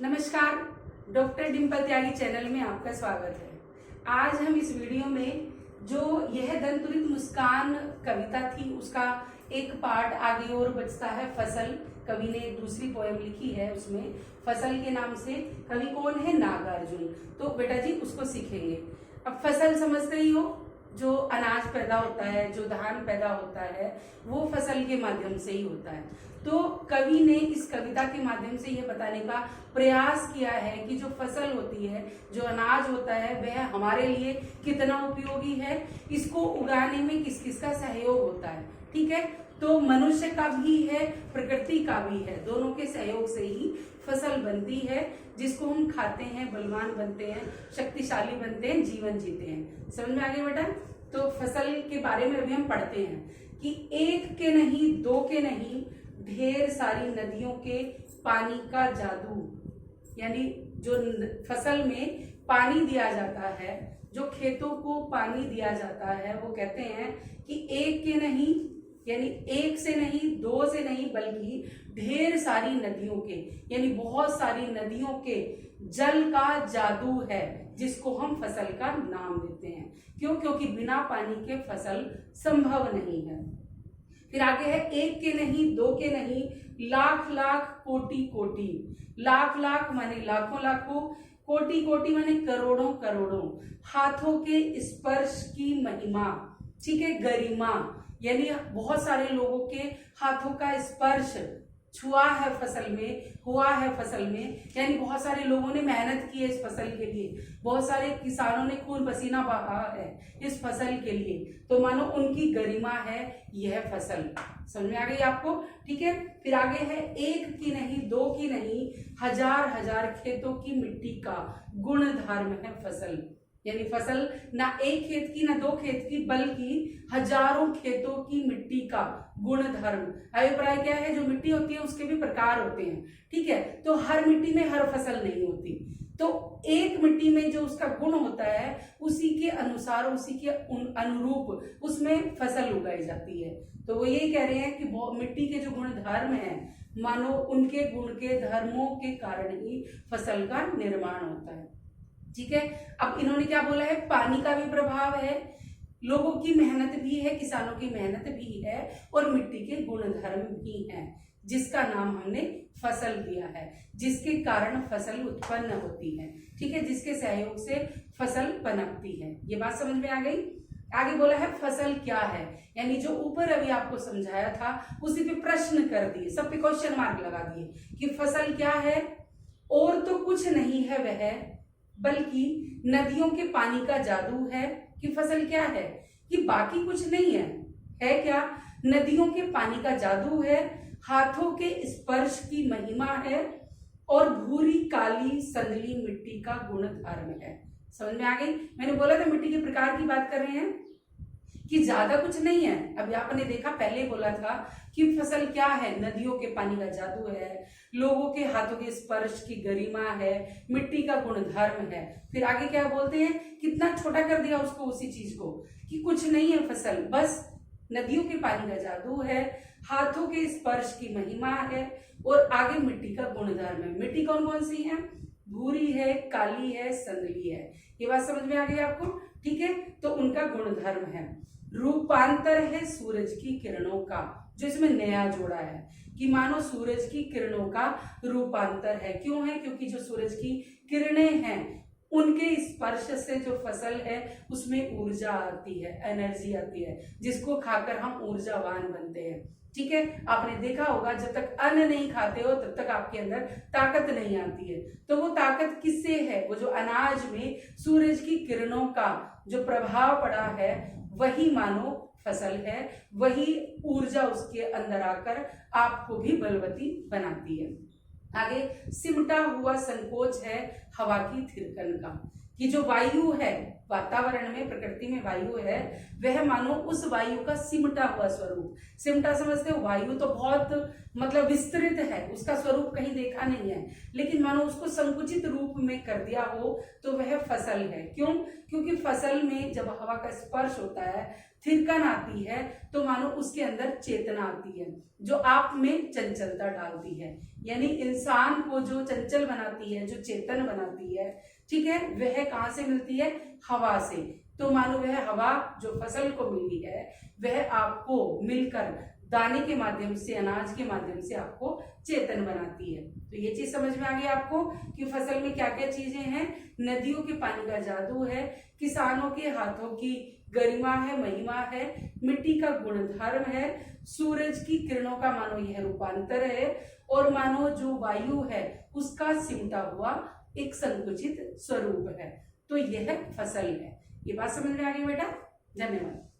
नमस्कार, डॉक्टर डिम्पल त्यागी चैनल में आपका स्वागत है। आज हम इस वीडियो में जो यह दंतुरित मुस्कान कविता थी उसका एक पार्ट आगे और बचता है। फसल कवि ने एक दूसरी पोएम लिखी है, उसमें फसल के नाम से कवि कौन है? नागार्जुन। तो बेटा जी उसको सीखेंगे। अब फसल समझते ही हो, जो अनाज पैदा होता है, जो धान पैदा होता है, वो फसल के माध्यम से ही होता है। तो कवि ने इस कविता के माध्यम से यह बताने का प्रयास किया है कि जो फसल होती है, जो अनाज होता है, वह हमारे लिए कितना उपयोगी है, इसको उगाने में किस किस का सहयोग होता है। ठीक है, तो मनुष्य का भी है, प्रकृति का भी है, दोनों के सहयोग से ही फसल बनती है, जिसको हम खाते हैं, बलवान बनते हैं, शक्तिशाली बनते हैं, जीवन जीते हैं। समझ में आ गया बेटा? तो फसल के बारे में अभी हम पढ़ते हैं कि एक के नहीं, दो के नहीं, ढेर सारी नदियों के पानी का जादू। यानी जो फसल में पानी दिया जाता है, जो खेतों को पानी दिया जाता है, वो कहते हैं कि एक के नहीं, यानी एक से नहीं, दो से नहीं, बल्कि ढेर सारी नदियों के, यानी बहुत सारी नदियों के जल का जादू है, जिसको हम फसल का नाम देते हैं। क्यों? क्योंकि बिना पानी के फसल संभव नहीं है। फिर आगे है एक के नहीं, दो के नहीं, लाख लाख कोटि कोटि। लाख लाख माने लाखों लाखों, कोटि कोटि माने करोड़ों करोड़ों। हाथों के स्पर्श की महिमा, ठीक है, गरिमा, यानी बहुत सारे लोगों के हाथों का स्पर्श छुआ है फसल में, हुआ है फसल में, यानी बहुत सारे लोगों ने मेहनत की है इस फसल के लिए, बहुत सारे किसानों ने खून पसीना बहा है इस फसल के लिए, तो मानो उनकी गरिमा है यह फसल। समझ में आ गई आपको? ठीक है, फिर आगे है एक की नहीं, दो की नहीं, हजार हजार खेतों की मिट्टी का गुण धर्म है फसल। यानी फसल ना एक खेत की, ना दो खेत की, बल्कि हजारों खेतों की मिट्टी का गुण धर्म। अभिप्राय क्या है? जो मिट्टी होती है उसके भी प्रकार होते हैं। ठीक है, तो हर मिट्टी में हर फसल नहीं होती, तो एक मिट्टी में जो उसका गुण होता है, उसी के अनुसार, उसी के अनुरूप उसमें फसल उगाई जाती है। तो वो यही कह रहे हैं कि मिट्टी के जो गुण धर्म है, मानो उनके गुण के धर्मों के कारण ही फसल का निर्माण होता है। ठीक है, अब इन्होंने क्या बोला है? पानी का भी प्रभाव है, लोगों की मेहनत भी है, किसानों की मेहनत भी है, और मिट्टी के गुणधर्म भी हैं, जिसका नाम हमने फसल दिया है, जिसके कारण फसल उत्पन्न होती है। ठीक है, जिसके सहयोग से फसल पनपती है। ये बात समझ में आ गई? आगे बोला है फसल क्या है, यानी जो ऊपर अभी आपको समझाया था उसी पे प्रश्न कर दिए, सब पे क्वेश्चन मार्क लगा दिए कि फसल क्या है। और तो कुछ नहीं है वह, बल्कि नदियों के पानी का जादू है। कि फसल क्या है? कि बाकी कुछ नहीं है क्या? नदियों के पानी का जादू है, हाथों के स्पर्श की महिमा है, और भूरी काली संदली मिट्टी का गुण धर्म है। समझ में आ गई? मैंने बोला था मिट्टी के प्रकार की बात कर रहे हैं कि ज्यादा कुछ नहीं है। अभी आपने देखा, पहले बोला था कि फसल क्या है? नदियों के पानी का जादू है, लोगों के हाथों के स्पर्श की गरिमा है, मिट्टी का गुणधर्म है। फिर आगे क्या बोलते हैं? कितना छोटा कर दिया उसको, उसी चीज को, कि कुछ नहीं है फसल, बस नदियों के पानी का जादू है, हाथों के स्पर्श की महिमा है, और आगे मिट्टी का गुणधर्म है। मिट्टी कौन कौन सी है? भूरी है, काली है, संदली है। ये बात समझ में आ गई आपको? ठीक है, तो उनका गुणधर्म है। रूपांतर है सूरज की किरणों का, जो इसमें नया जोड़ा है कि मानो सूरज की किरणों का रूपांतर है। क्यों है? क्योंकि जो सूरज की किरणें हैं, उनके स्पर्श से जो फसल है उसमें ऊर्जा आती है, एनर्जी आती है, जिसको खाकर हम ऊर्जावान बनते हैं। ठीक है, आपने देखा होगा जब तक अन्न नहीं खाते हो तब तक आपके अंदर ताकत नहीं आती है। तो वो ताकत किससे है? वो जो अनाज में सूरज की किरणों का जो प्रभाव पड़ा है, वही मानो फसल है, वही ऊर्जा उसके अंदर आकर आपको भी बलवती बनाती है। आगे सिमटा हुआ संकोच है हवा की थिरकन का, कि जो वायु है वातावरण में, प्रकृति में वायु है, वह मानो उस वायु का सिमटा हुआ स्वरूप। सिमटा समझते हो, वायु तो बहुत मतलब विस्तृत है, उसका स्वरूप कहीं देखा नहीं है, लेकिन मानो उसको संकुचित रूप में कर दिया हो तो वह फसल है। क्यों? क्योंकि फसल में जब हवा का स्पर्श होता है, थिरकन आती है, तो मानो उसके अंदर चेतना आती है जो आप में चंचलता डालती है। यानी इंसान को जो चंचल बनाती है, जो चेतन बनाती है, ठीक है, वह कहाँ से मिलती है? हवा से। तो मानो वह हवा जो फसल को मिली है, वह आपको मिलकर दाने के माध्यम से, अनाज के माध्यम से आपको चेतन बनाती है। तो ये चीज समझ में आ गई आपको कि फसल में क्या क्या चीजें हैं। नदियों के पानी का जादू है, किसानों के हाथों की गरिमा है, महिमा है, मिट्टी का गुणधर्म है, सूरज की किरणों का मानो यह रूपांतर है, और मानो जो वायु है उसका सिमटा हुआ एक संकुचित स्वरूप है। तो यह फसल है। ये बात समझ में आ गई बेटा? धन्यवाद।